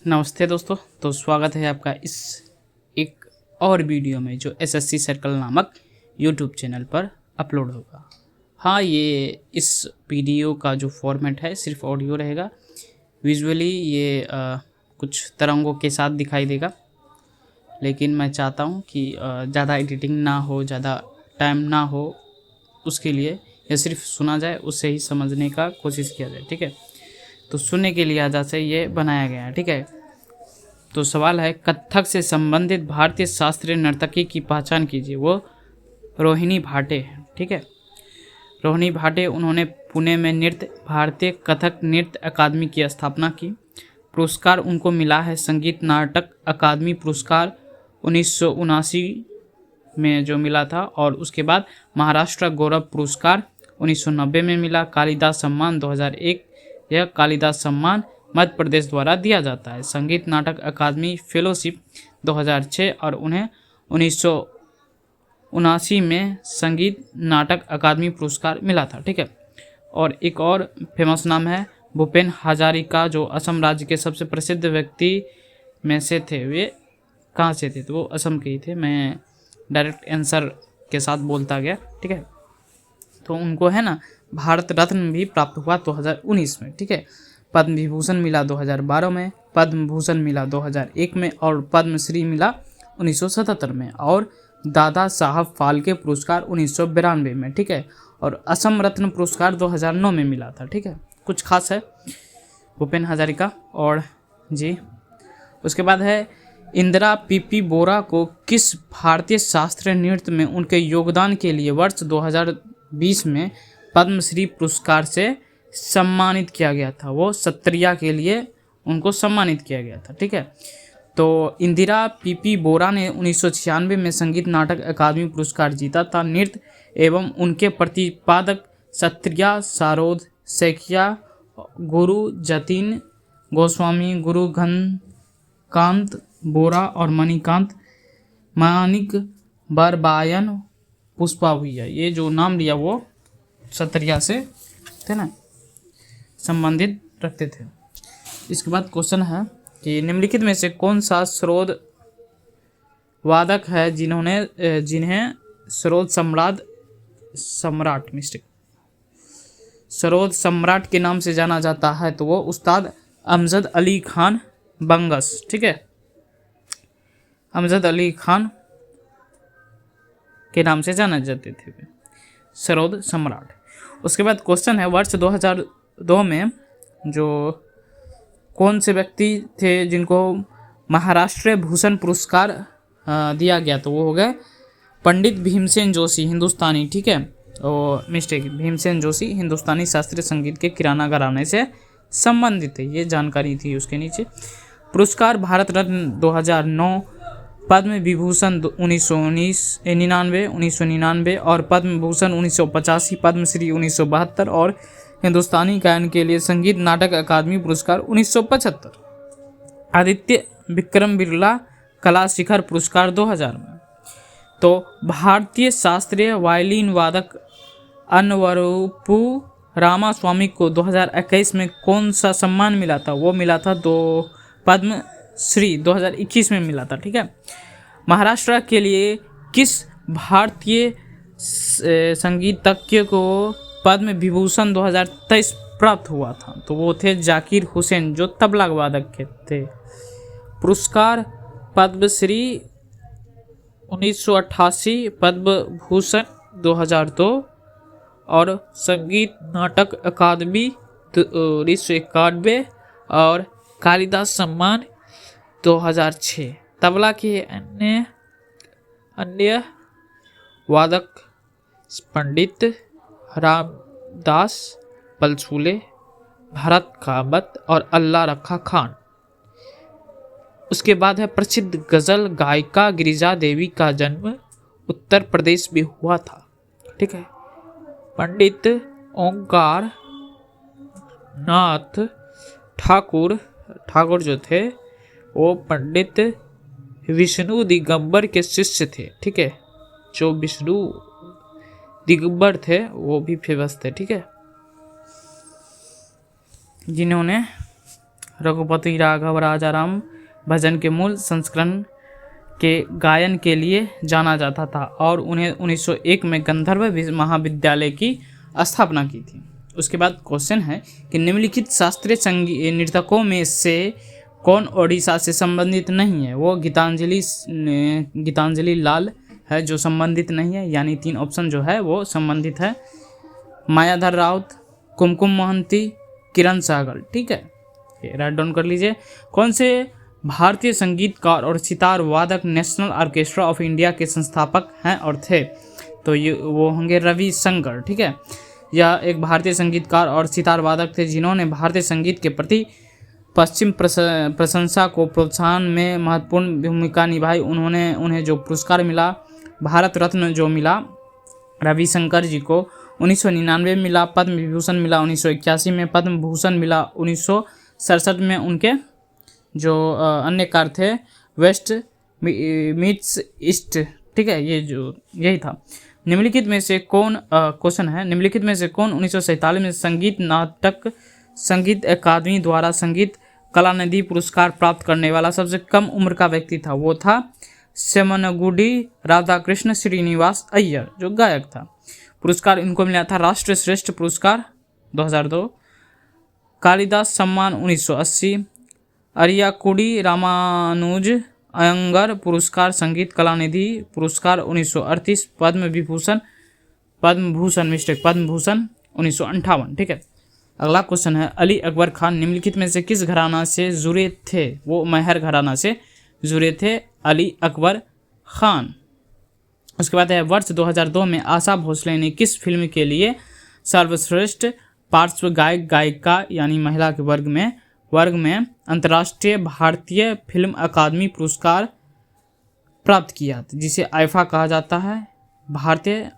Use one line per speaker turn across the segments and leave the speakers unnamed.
नमस्ते दोस्तों। तो स्वागत है आपका इस एक और वीडियो में जो एसएससी सर्कल नामक यूट्यूब चैनल पर अपलोड होगा। हाँ, ये इस वीडियो का जो फॉर्मेट है सिर्फ ऑडियो रहेगा। विजुअली ये कुछ तरंगों के साथ दिखाई देगा, लेकिन मैं चाहता हूँ कि ज़्यादा एडिटिंग ना हो, ज़्यादा टाइम ना हो, उसके लिए ये सिर्फ सुना जाए, उससे ही समझने का कोशिश किया जाए। ठीक है, तो सुनने के लिहाजा से ये बनाया गया है। ठीक है, तो सवाल है, कथक से संबंधित भारतीय शास्त्रीय नर्तकी की पहचान कीजिए। वो रोहिणी भाटे है। ठीक है, रोहिणी भाटे, उन्होंने पुणे में नृत्य भारतीय कथक नृत्य अकादमी की स्थापना की। पुरस्कार उनको मिला है संगीत नाटक अकादमी पुरस्कार 1979 में जो मिला था, और उसके बाद महाराष्ट्र गौरव पुरस्कार 1990 में मिला। कालिदास सम्मान 2001, यह कालिदास सम्मान मध्य प्रदेश द्वारा दिया जाता है। संगीत नाटक अकादमी फेलोशिप 2006, और उन्हें 1979 में संगीत नाटक अकादमी पुरस्कार मिला था। ठीक है, और एक और फेमस नाम है भूपेन हजारिका, जो असम राज्य के सबसे प्रसिद्ध व्यक्ति में से थे। वे कहाँ से थे? तो वो असम के ही थे। मैं डायरेक्ट आंसर के साथ बोलता गया। ठीक है, तो उनको है ना भारत रत्न भी प्राप्त हुआ 2019 में। ठीक है, पद्म विभूषण मिला 2012 में, पद्म भूषण मिला 2001 में, और पद्मश्री मिला 1977 में, और दादा साहब फाल्के पुरस्कार 1992 में। ठीक है, और असम रत्न पुरस्कार 2009 में मिला था। ठीक है, कुछ खास है भूपेन हजारिका। और जी, उसके बाद है इंदिरा पीपी बोरा को किस भारतीय शास्त्रीय नृत्य में उनके योगदान के लिए वर्ष 2020 में पद्मश्री पुरस्कार से सम्मानित किया गया था। वो सत्रिया के लिए उनको सम्मानित किया गया था। ठीक है, तो इंदिरा पीपी बोरा ने 1996 में संगीत नाटक अकादमी पुरस्कार जीता था। नृत्य एवं उनके प्रतिपादक सत्रिया, सारोद, सैकिया, गुरु जतिन गोस्वामी, गुरु घनकांत बोरा और मणिकांत मानिक बरबायन पुष्पा भैया, ये जो नाम लिया वो सत्रिया से थे ना संबंधित रखते थे। इसके बाद क्वेश्चन है कि निम्नलिखित में से कौन सा सरोद वादक है जिन्हें सरोद सम्राट के नाम से जाना जाता है? तो वो उस्ताद अमजद अली खान बंगस। ठीक है, अमजद अली खान के नाम से जाना जाते थे सरोद सम्राट। उसके बाद क्वेश्चन है, वर्ष 2002 में जो कौन से व्यक्ति थे जिनको महाराष्ट्र भूषण पुरस्कार दिया गया? तो वो हो गए पंडित भीमसेन जोशी, हिंदुस्तानी। ठीक है, और मिस्टेक, भीमसेन जोशी हिंदुस्तानी शास्त्रीय संगीत के किराना घराने से संबंधित है। ये जानकारी थी उसके नीचे। पुरस्कार भारत रत्न 2009, पद्म विभूषण 1999 और पद्म भूषण 1985, पद्मश्री 1972 और हिंदुस्तानी गायन के लिए संगीत नाटक अकादमी पुरस्कार 1975। आदित्य विक्रम बिरला कला शिखर पुरस्कार 2000 में। तो भारतीय शास्त्रीय वायलिन वादक अनवरुपु रामास्वामी को 2021 में कौन सा सम्मान मिला था? वो मिला था पद्मश्री 2021 में मिला था। ठीक है, महाराष्ट्र के लिए किस भारतीय संगीतज्ञ को पद्म विभूषण 2023 प्राप्त हुआ था? तो वो थे जाकिर हुसैन, जो तबला वादक के थे। पुरस्कार पद्मश्री 1988, पद्म भूषण 2002 और संगीत नाटक अकादमी 1991 और कालिदास सम्मान 2006। तबला के अन्य वादक पंडित रामदास पलछुले, भरत कामत और अल्लाह रखा खान। उसके बाद है प्रसिद्ध गजल गायिका गिरिजा देवी का जन्म उत्तर प्रदेश में हुआ था। ठीक है, पंडित ओंकार नाथ ठाकुर जो थे वो पंडित विष्णु दिगंबर के शिष्य थे। ठीक है, जो विष्णु दिगंबर थे वो भी फेमस थे। ठीक है, जिन्होंने रघुपति राघव राजाराम भजन के मूल संस्करण के गायन के लिए जाना जाता था और उन्हें 1901 में गंधर्व महाविद्यालय की स्थापना की थी। उसके बाद क्वेश्चन है कि निम्नलिखित शास्त्रीय संगीत नर्तकों में से कौन ओडिशा से संबंधित नहीं है। वो गीतांजलि लाल है जो संबंधित नहीं है, यानी 3 ऑप्शन जो है वो संबंधित है। मायाधर राउत, कुमकुम मोहंती, किरण सहगल। ठीक है, ये राइट डाउन कर लीजिए। कौन से भारतीय संगीतकार और सितार वादक नेशनल ऑर्केस्ट्रा ऑफ इंडिया के संस्थापक हैं और थे? तो ये वो होंगे रवि शंकर। ठीक है, यह एक भारतीय संगीतकार और सितार वादक थे जिन्होंने भारतीय संगीत के प्रति पश्चिम प्रशंसा को प्रोत्साहन में महत्वपूर्ण भूमिका निभाई। उन्हें जो पुरस्कार मिला, भारत रत्न जो मिला रविशंकर जी को 1999 में मिला, पद्म विभूषण मिला 1981 में, पद्म भूषण मिला 1967 में। उनके जो अन्य कार्य थे वेस्ट मीट्स ईस्ट। ठीक है, ये जो यही था। निम्नलिखित में से कौन क्वेश्चन है, निम्नलिखित में से कौन 1947 में संगीत अकादमी द्वारा संगीत कलानिधि पुरस्कार प्राप्त करने वाला सबसे कम उम्र का व्यक्ति था? वो था सेमनगुडी राधाकृष्ण श्रीनिवास अय्यर, जो गायक था। पुरस्कार इनको मिला था राष्ट्र श्रेष्ठ पुरस्कार 2002, कालिदास सम्मान 1980, अरियाकुडी रामानुज अयंगर पुरस्कार संगीत कलानिधि पुरस्कार 1938, पद्म भूषण 1958। ठीक है, अगला क्वेश्चन है अली अकबर खान निम्नलिखित में से किस घराना से जुड़े थे? वो मेहर घराना से जुड़े थे अली अकबर खान। उसके बाद है वर्ष 2002 में आशा भोसले ने किस फिल्म के लिए सर्वश्रेष्ठ पार्श्व गायक गायिका यानी महिला के वर्ग में अंतर्राष्ट्रीय भारतीय फिल्म अकादमी पुरस्कार प्राप्त किया, जिसे आईफा कहा जाता है, भारतीय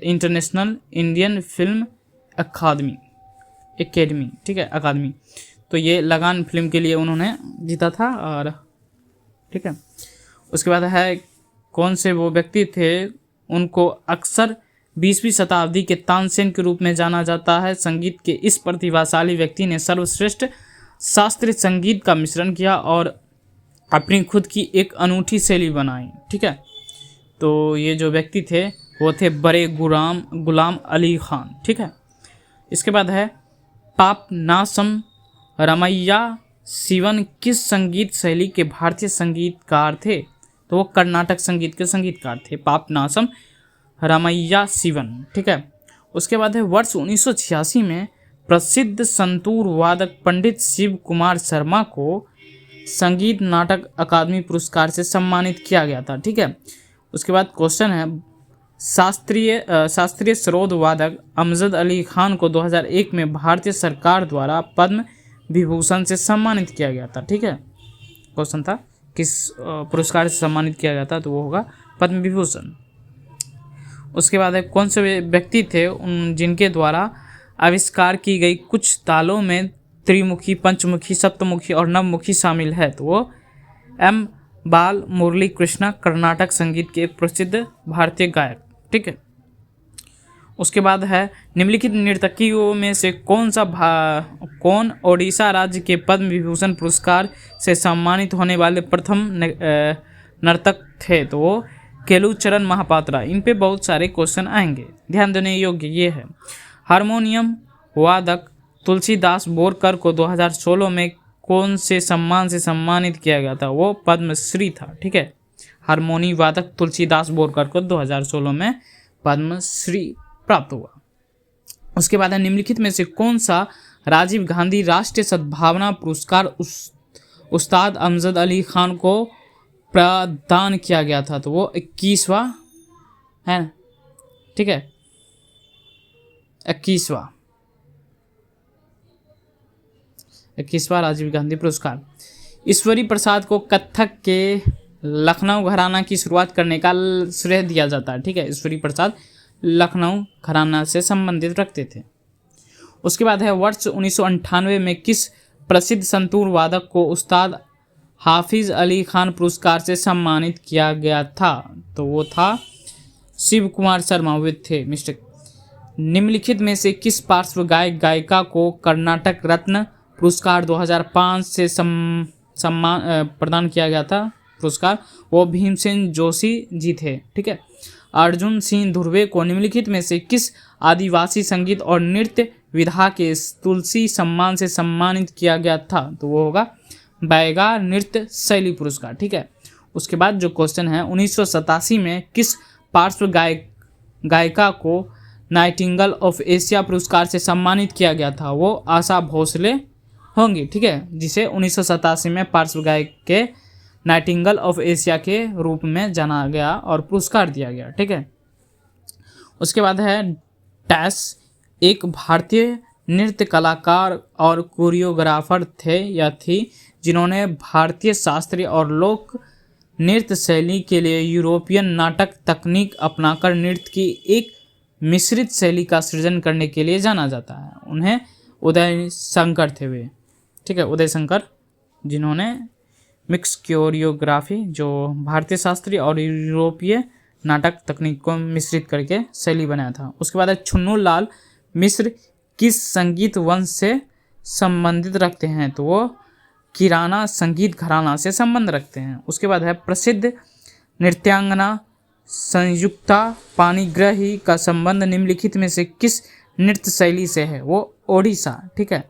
इंटरनेशनल इंडियन फिल्म अकादमी। ठीक है, अकादमी। तो ये लगान फिल्म के लिए उन्होंने जीता था। और ठीक है, उसके बाद है कौन से वो व्यक्ति थे, उनको अक्सर 20वीं शताब्दी के तानसेन के रूप में जाना जाता है। संगीत के इस प्रतिभाशाली व्यक्ति ने सर्वश्रेष्ठ शास्त्रीय संगीत का मिश्रण किया और अपनी खुद की एक अनूठी शैली बनाई। ठीक है, तो ये जो व्यक्ति थे वो थे बड़े गुलाम अली खान। ठीक है, इसके बाद है पापनासम रमैया शिवन किस संगीत शैली के भारतीय संगीतकार थे? तो वो कर्नाटक संगीत के संगीतकार थे, पापनासम रमैया शिवन। ठीक है, उसके बाद है वर्ष 1986 में प्रसिद्ध संतूर वादक पंडित शिव कुमार शर्मा को संगीत नाटक अकादमी पुरस्कार से सम्मानित किया गया था। ठीक है, उसके बाद क्वेश्चन है शास्त्रीय सरोद वादक अमजद अली खान को 2001 में भारतीय सरकार द्वारा पद्म विभूषण से सम्मानित किया गया था। ठीक है, क्वेश्चन था किस पुरस्कार से सम्मानित किया गया था? तो वो होगा पद्म विभूषण। उसके बाद है कौन से व्यक्ति थे जिनके द्वारा आविष्कार की गई कुछ तालों में त्रिमुखी, पंचमुखी, सप्तमुखी और नवमुखी शामिल है? तो वो एम बाल मुरली कृष्णा, कर्नाटक संगीत के एक प्रसिद्ध भारतीय गायक। ठीक है, उसके बाद है निम्नलिखित नर्तकियों में से कौन ओडिशा राज्य के पद्म विभूषण पुरस्कार से सम्मानित होने वाले प्रथम नर्तक थे? तो वो केलुचरण महापात्रा। इन पे बहुत सारे क्वेश्चन आएंगे, ध्यान देने योग्य ये है। हारमोनियम वादक तुलसीदास बोरकर को 2016 में कौन से सम्मान से सम्मानित किया गया था? वो पद्मश्री था। ठीक है, हारमोनी वादक तुलसीदास बोरकर को 2016 में पद्मश्री प्राप्त हुआ। उसके बाद है निम्नलिखित में से कौन सा राजीव गांधी राष्ट्रीय सद्भावना पुरस्कार उस्ताद अमजद अली खान को प्रदान किया गया था? तो वो 21वां है। ठीक है, 21वां राजीव गांधी पुरस्कार। ईश्वरी प्रसाद को कथक के लखनऊ घराना की शुरुआत करने का श्रेय दिया जाता है। ठीक है, ईश्वरी प्रसाद लखनऊ घराना से संबंधित रखते थे। उसके बाद है वर्ष 1998 में किस प्रसिद्ध संतूर वादक को उस्ताद हाफिज अली खान पुरस्कार से सम्मानित किया गया था? तो वो था शिव कुमार शर्मा। वे थे मिस्टेक निम्नलिखित में से किस पार्श्व गायक गायिका को कर्नाटक रत्न पुरस्कार 2005 से सम्मान प्रदान किया गया था पुरस्कार, वो भीमसेन जोशी जी थे। ठीक है। अर्जुन सिंह धुर्वे को निम्नलिखित में से किस आदिवासी संगीत और नृत्य विधा के तुलसी सम्मान से सम्मानित किया गया था? तो वो होगा बैगा नृत्य शैली पुरस्कार। ठीक है। उसके बाद जो क्वेश्चन है 1987 में किस पार्श्व गायिका को नाइटिंगेल ऑफ एशिया पुरस्कार से सम्मानित किया गया था? वो आशा भोसले होंगी। ठीक है, जिसे 1987 में पार्श्व गायक के नाइटिंगेल ऑफ एशिया के रूप में जाना गया और पुरस्कार दिया गया। ठीक है। उसके बाद है डैश एक भारतीय नृत्य कलाकार और कोरियोग्राफर थे या थी जिन्होंने भारतीय शास्त्रीय और लोक नृत्य शैली के लिए यूरोपियन नाटक तकनीक अपनाकर नृत्य की एक मिश्रित शैली का सृजन करने के लिए जाना जाता है। उन्हें उदय शंकर थे वे। ठीक है, उदय शंकर, जिन्होंने मिक्स कोरियोग्राफी जो भारतीय शास्त्रीय और यूरोपीय नाटक तकनीक को मिश्रित करके शैली बनाया था। उसके बाद है छुन्नू लाल मिश्र किस संगीत वंश से संबंधित रखते हैं? तो वो किराना संगीत घराना से संबंध रखते हैं। उसके बाद है प्रसिद्ध नृत्यांगना संयुक्ता पाणिग्राही का संबंध निम्नलिखित में से किस नृत्य शैली से है? वो ओडिशा। ठीक है,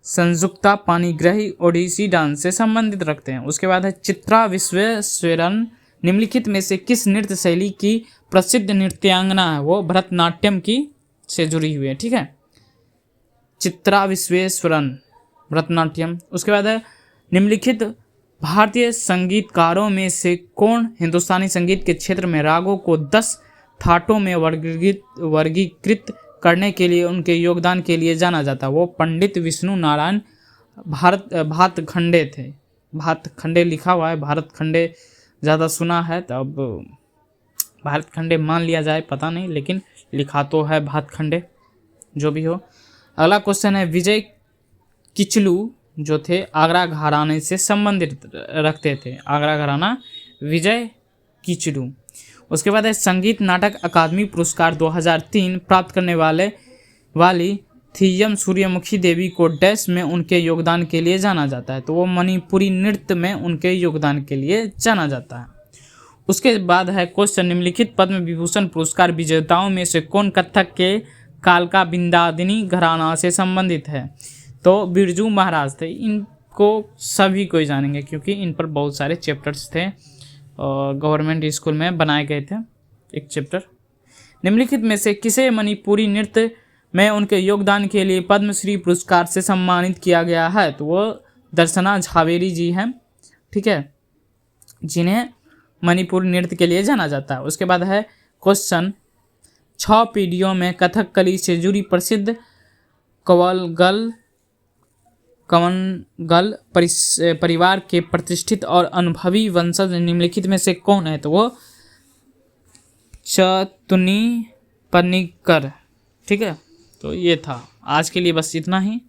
संयुक्ता पाणिग्राही ओडिसी डांस से संबंधित रखते हैं। उसके बाद है चित्रा विश्वेश्वरन निम्नलिखित में से किस नृत्य शैली की प्रसिद्ध नृत्यांगना है? वो भरतनाट्यम की से जुड़ी हुई है। ठीक है, चित्रा विश्वेश्वरन भरतनाट्यम। उसके बाद है निम्नलिखित भारतीय संगीतकारों में से कौन हिंदुस्तानी संगीत के क्षेत्र में रागों को 10 थाटों में वर्गीकृत करने के लिए उनके योगदान के लिए जाना जाता? वो पंडित विष्णु नारायण भातखंडे थे। भातखंडे लिखा हुआ है, भारतखंडे ज़्यादा सुना है, तो अब भारतखंडे मान लिया जाए, पता नहीं, लेकिन लिखा तो है भातखंडे, जो भी हो। अगला क्वेश्चन है विजय किचलू जो थे आगरा घराने से संबंधित रखते थे। आगरा घराना विजय किचलू। उसके बाद है संगीत नाटक अकादमी पुरस्कार 2003 प्राप्त करने वाली थीयम सूर्यमुखी देवी को डैश में उनके योगदान के लिए जाना जाता है? तो वो मणिपुरी नृत्य में उनके योगदान के लिए जाना जाता है। उसके बाद है क्वेश्चन निम्नलिखित पद्म विभूषण पुरस्कार विजेताओं में से कौन कथक के कालका बिंदादिनी घराना से संबंधित है? तो बिरजू महाराज थे। इनको सभी कोई जानेंगे क्योंकि इन पर बहुत सारे चैप्टर्स थे और गवर्नमेंट स्कूल में बनाए गए थे एक चैप्टर। निम्नलिखित में से किसे मणिपुरी नृत्य में उनके योगदान के लिए पद्मश्री पुरस्कार से सम्मानित किया गया है? तो वो दर्शना झावेरी जी हैं। ठीक है, जिन्हें मणिपुरी नृत्य के लिए जाना जाता है। उसके बाद है क्वेश्चन 6 पीढ़ियों में कथकली से जुड़ी प्रसिद्ध कवनगल परिवार के प्रतिष्ठित और अनुभवी वंशज निम्नलिखित में से कौन है? तो वो चतुनी पनिकर। ठीक है, तो ये था आज के लिए, बस इतना ही।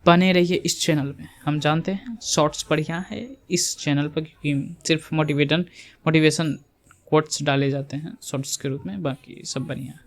बने रहिए इस चैनल में। हम जानते हैं शॉर्ट्स बढ़िया है इस चैनल पर क्योंकि सिर्फ मोटिवेशन कोट्स डाले जाते हैं शॉर्ट्स के रूप में, बाकी सब बढ़िया है।